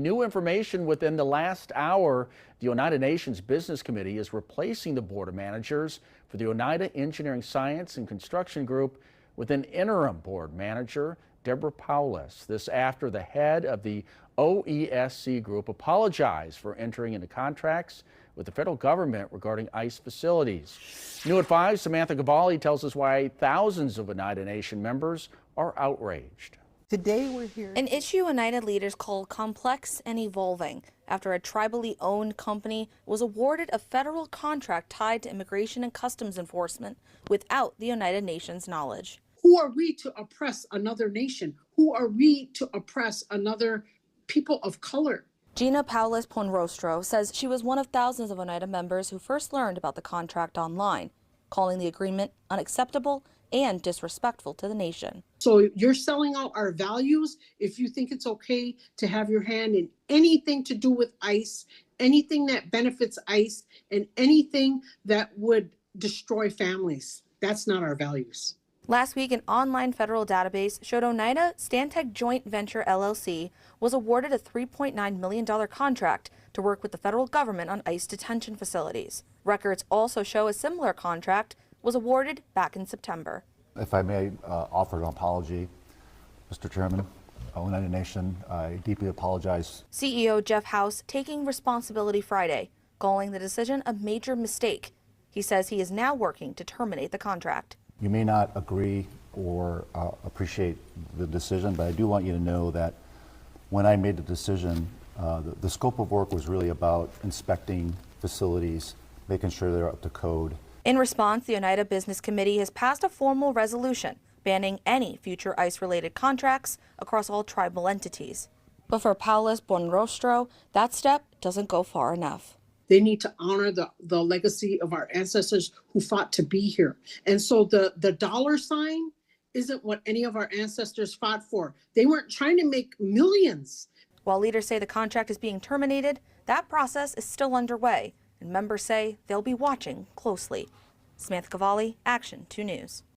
New information within the last hour. The Oneida Nation's Business Committee is replacing the Board of Managers for the Oneida Engineering, Science and Construction Group with an interim board manager, Deborah Paulus. This after the head of the OESC group apologized for entering into contracts with the federal government regarding ICE facilities. New at 5, Samantha Cavalli tells us why thousands of Oneida Nation members are outraged. Today we're here. An issue Oneida leaders call complex and evolving after a tribally owned company was awarded a federal contract tied to immigration and customs enforcement without the Oneida Nation's knowledge. Who are we to oppress another nation? Who are we to oppress another people of color? Gina Paulus Ponrostro says she was one of thousands of Oneida members who first learned about the contract online, calling the agreement unacceptable and disrespectful to the nation. So you're selling out our values if you think it's okay to have your hand in anything to do with ICE, anything that benefits ICE, and anything that would destroy families. That's not our values. Last week, an online federal database showed Oneida Stantec Joint Venture LLC was awarded a $3.9 million contract to work with the federal government on ICE detention facilities. Records also show a similar contract was awarded back in September. If I may offer an apology, Mr. Chairman, Oneida Nation, I deeply apologize. CEO Jeff House taking responsibility Friday, calling the decision a major mistake. He says he is now working to terminate the contract. You may not agree or appreciate the decision, but I do want you to know that when I made the decision, the scope of work was really about inspecting facilities, making sure they're up to code. In response, the Oneida Business Committee has passed a formal resolution banning any future ICE-related contracts across all tribal entities. But for Paulus Ponrostro, that step doesn't go far enough. They need to honor the legacy of our ancestors who fought to be here. And so the dollar sign isn't what any of our ancestors fought for. They weren't trying to make millions. While leaders say the contract is being terminated, that process is still underway, and members say they'll be watching closely. Samantha Cavalli, Action 2 News.